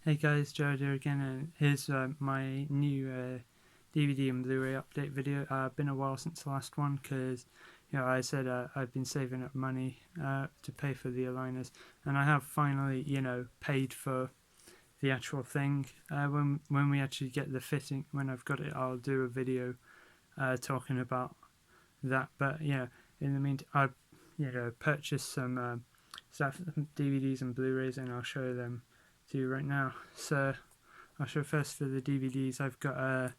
Hey guys, Jared here again, and here's my new DVD and Blu-ray update video. Been a while since the last one because, I said I've been saving up money to pay for the aligners, and I have finally, paid for the actual thing. When we actually get the fitting, when I've got it, I'll do a video talking about that. But in the meantime, I've purchased some stuff, DVDs and Blu-rays, and I'll show them to you right now. So I'll show first for the DVDs. I've got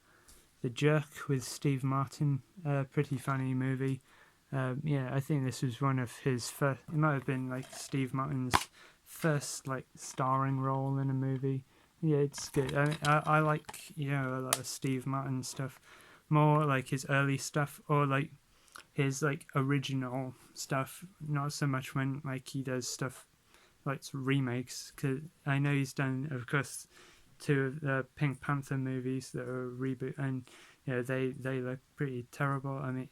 The Jerk with Steve Martin, a pretty funny movie. I think this was one of his first. It might have been like Steve Martin's first like starring role in a movie. Yeah, it's good. I like a lot of Steve Martin stuff, more like his early stuff or like his like original stuff. Not so much when like he does stuff like remakes, because I know he's done, of course, two of the Pink Panther movies that are a reboot, and they look pretty terrible. I mean,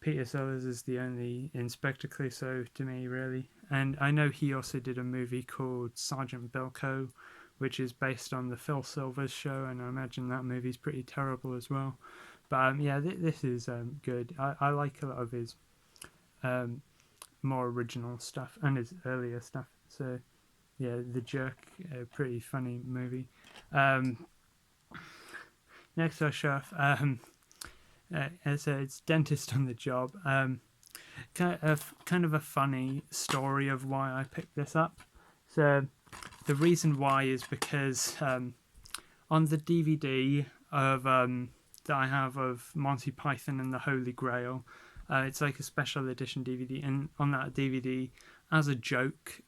Peter Sellers is the only Inspector Clouseau to me, really. And I know he also did a movie called Sergeant Bilko, which is based on the Phil Silvers show, and I imagine that movie's pretty terrible as well. But this is good. I like a lot of his um, more original stuff and his earlier stuff. So The Jerk, a pretty funny movie. Next I'll show off. It's Dentist on the Job. Kind of a funny story of why I picked this up. So the reason why is because on the DVD of that I have of Monty Python and the Holy Grail, it's like a special edition DVD, and on that DVD, as a joke,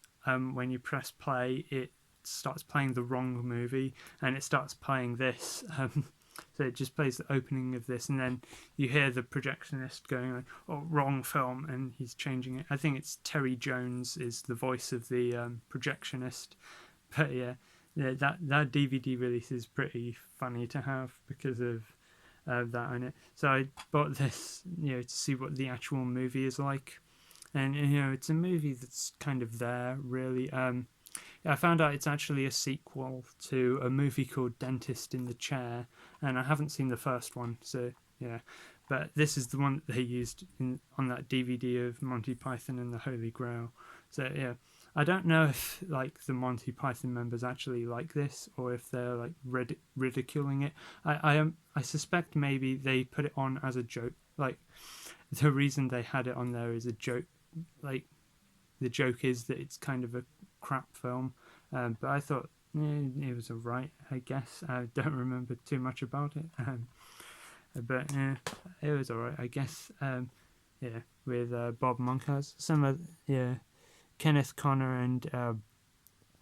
when you press play, it starts playing the wrong movie, and it starts playing this. So it just plays the opening of this, and then you hear the projectionist going like, "Oh, wrong film," and he's changing it. I think it's Terry Jones is the voice of the projectionist. But that DVD release is pretty funny to have because of that in it. So I bought this, to see what the actual movie is like, and it's a movie that's kind of there, really. I found out it's actually a sequel to a movie called Dentist in the Chair, and I haven't seen the first one, so yeah. But this is the one that they used on that DVD of Monty Python and the Holy Grail. So yeah, I don't know if like the Monty Python members actually like this or if they're like ridiculing it. I suspect maybe they put it on as a joke. Like the reason they had it on there is a joke. Like the joke is that it's kind of a crap film, but I thought it was alright. I guess I don't remember too much about it, but it was alright. I guess with Bob Monkhouse, some of Kenneth Connor and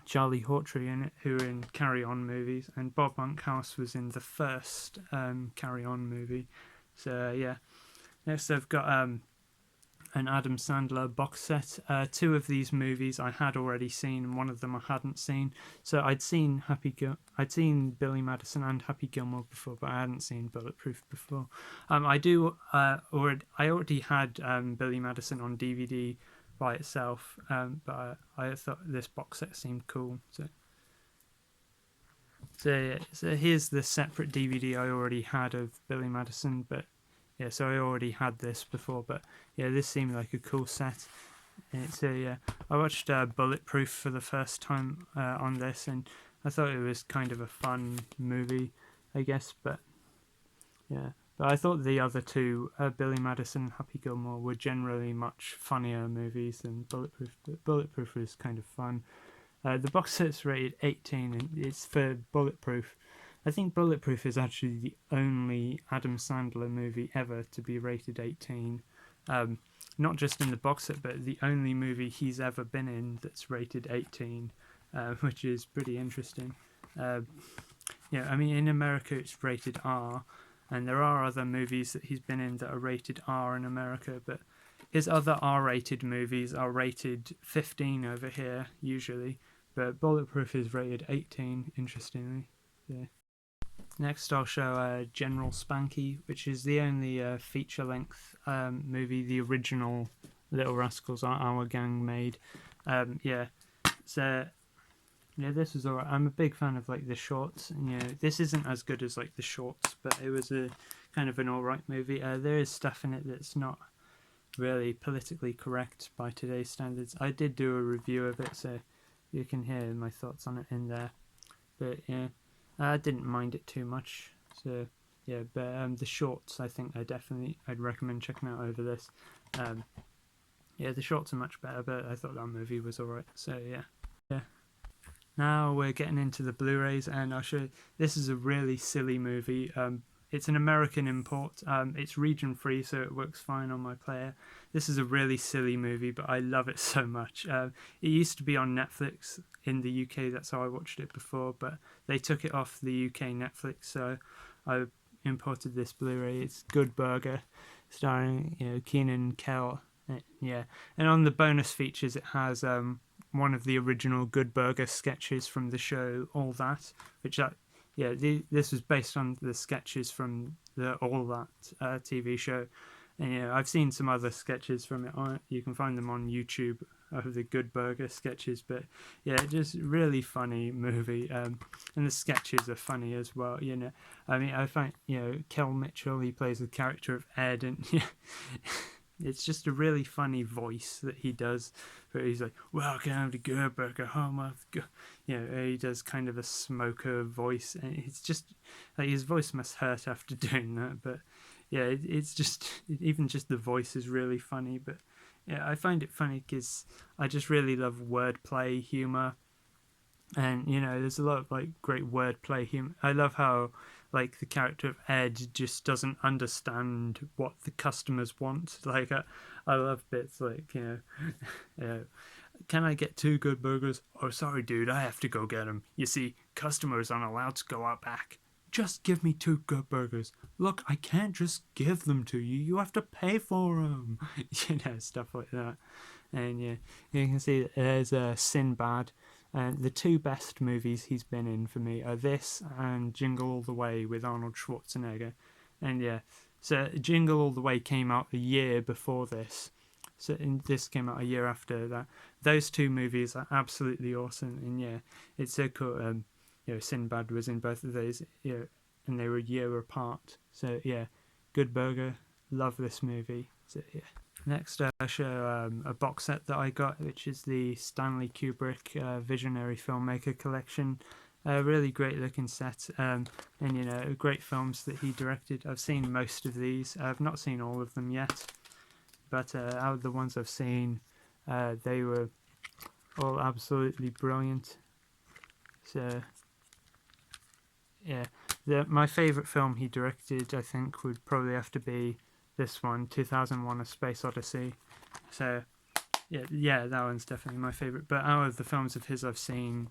Charlie Hawtrey in it, who are in Carry On movies, and Bob Monkhouse was in the first Carry On movie. So next I've got an Adam Sandler box set. Two of these movies I had already seen, and one of them I hadn't seen. So I'd seen Billy Madison and Happy Gilmore before, but I hadn't seen Bulletproof before. I already had Billy Madison on DVD by itself, but I thought this box set seemed cool. So here's the separate DVD I already had of Billy Madison, but so I already had this before, but this seemed like a cool set. I watched Bulletproof for the first time on this, and I thought it was kind of a fun movie, I guess, but I thought the other two, Billy Madison and Happy Gilmore, were generally much funnier movies than Bulletproof, but Bulletproof was kind of fun. The box set's rated 18, and it's for Bulletproof. I think Bulletproof is actually the only Adam Sandler movie ever to be rated 18. Not just in the box set, but the only movie he's ever been in that's rated 18, which is pretty interesting. I mean, in America it's rated R, and there are other movies that he's been in that are rated R in America, but his other R-rated movies are rated 15 over here, usually, but Bulletproof is rated 18, interestingly. Next, I'll show General Spanky, which is the only feature-length movie the original Little Rascals Our Gang made. So Yeah, this was alright. I'm a big fan of like the shorts. And, this isn't as good as like the shorts, but it was a kind of an alright movie. There is stuff in it that's not really politically correct by today's standards. I did do a review of it, so you can hear my thoughts on it in there. But yeah, I didn't mind it too much. So yeah, but the shorts, I think I'd recommend checking out over this. Yeah, the shorts are much better, but I thought that movie was alright. So yeah. Now we're getting into the Blu-rays, and I'll show you. This is a really silly movie. It's an American import. It's region free, so it works fine on my player. This is a really silly movie, but I love it so much. It used to be on Netflix in the UK. That's how I watched it before, but they took it off the UK Netflix, so I imported this Blu-ray. It's Good Burger, starring Keenan Kel. Yeah, and on the bonus features, it has one of the original Good Burger sketches from the show All That, this was based on the sketches from the All That TV show. And I've seen some other sketches from it. You can find them on YouTube of the Good Burger sketches. But yeah, just really funny movie. And the sketches are funny as well. I mean, I find Kel Mitchell, he plays the character of Ed, and it's just a really funny voice that he does. But he's like, "Welcome to Good Burger, home of good." He does kind of a smoker voice, and it's just like his voice must hurt after doing that. But yeah, it's just even just the voice is really funny. But yeah, I find it funny because I just really love wordplay humor, and there's a lot of like great wordplay humor. I love how like the character of Ed just doesn't understand what the customers want. Like I love bits like can I get 2 good burgers? Oh, sorry, dude, I have to go get them. You see, customers aren't allowed to go out back. Just give me 2 good burgers. Look, I can't just give them to you. You have to pay for them. Stuff like that. And yeah, you can see there's Sinbad. And the 2 best movies he's been in for me are this and Jingle All the Way with Arnold Schwarzenegger. And yeah, so Jingle All the Way came out a year before this. This came out a year after that. Those 2 movies are absolutely awesome. And yeah, it's so cool. Sinbad was in both of those, and they were a year apart. So yeah, Good Burger, love this movie. So yeah. Next, I'll show a box set that I got, which is the Stanley Kubrick Visionary Filmmaker Collection. A really great looking set, and great films that he directed. I've seen most of these. I've not seen all of them yet, but out of the ones I've seen, they were all absolutely brilliant. So yeah, my favourite film he directed, I think, would probably have to be this one, 2001: A Space Odyssey. So yeah, that one's definitely my favourite. But out of the films of his I've seen,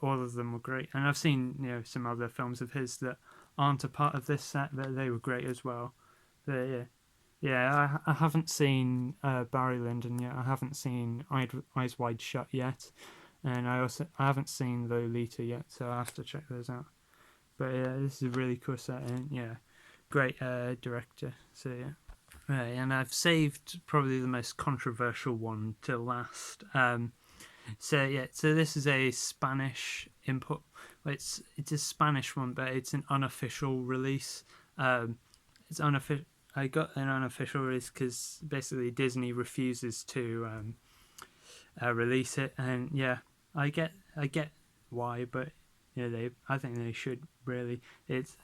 all of them were great. And I've seen some other films of his that aren't a part of this set, but they were great as well. But I haven't seen Barry Lyndon yet. I haven't seen Eyes Wide Shut yet, and I haven't seen Lolita yet, so I have to check those out. But yeah, this is a really cool set, and great director. So yeah. Right, and I've saved probably the most controversial one to last. So this is a Spanish input. Well, it's a Spanish one, but it's an unofficial release. It's unofficial. I got an unofficial release because basically Disney refuses to release it, and yeah, I get why, but I think they should really. It's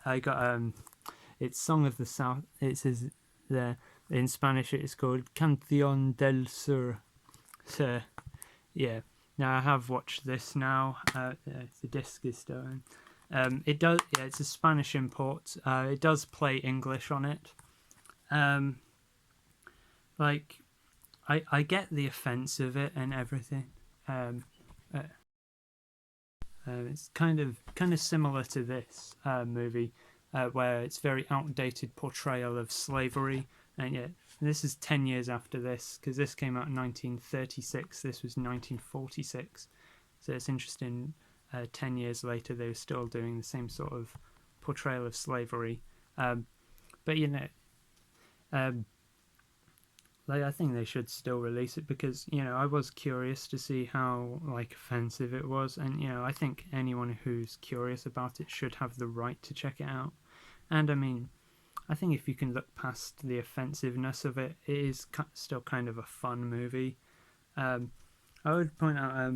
Song of the South. It says there in Spanish. It's called Canción del Sur. So yeah. Now I have watched this now. The disc is still in. It does. Yeah, it's a Spanish import. It does play English on it. I get the offense of it and everything. It's kind of similar to this movie, where it's very outdated portrayal of slavery, and yet this is 10 years after this, because this came out in 1936. This was 1946, so it's interesting. 10 years later, they were still doing the same sort of portrayal of slavery, but like I think they should still release it because I was curious to see how like offensive it was, and I think anyone who's curious about it should have the right to check it out. And I mean, I think if you can look past the offensiveness of it, it is still kind of a fun movie. I would point out,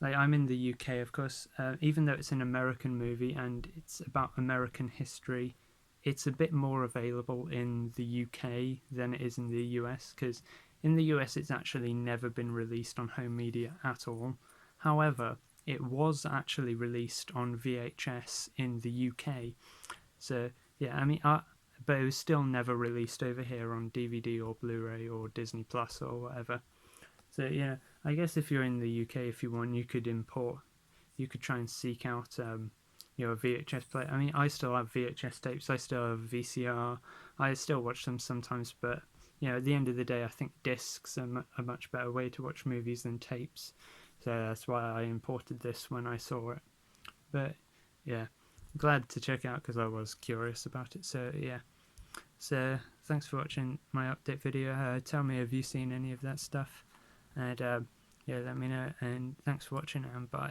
like I'm in the UK, of course, even though it's an American movie and it's about American history, it's a bit more available in the UK than it is in the US, because in the US it's actually never been released on home media at all. However, it was actually released on VHS in the UK. So yeah, I mean, but it was still never released over here on DVD or Blu-ray or Disney Plus or whatever. So yeah, I guess if you're in the UK, if you want, you could try and seek out a VHS player. I mean, I still have VHS tapes, I still have VCR, I still watch them sometimes, but at the end of the day, I think discs are a much better way to watch movies than tapes. So that's why I imported this when I saw it. But yeah, glad to check out because I was curious about it. So yeah, so thanks for watching my update video. Tell me, have you seen any of that stuff? And yeah, let me know. And thanks for watching, and bye.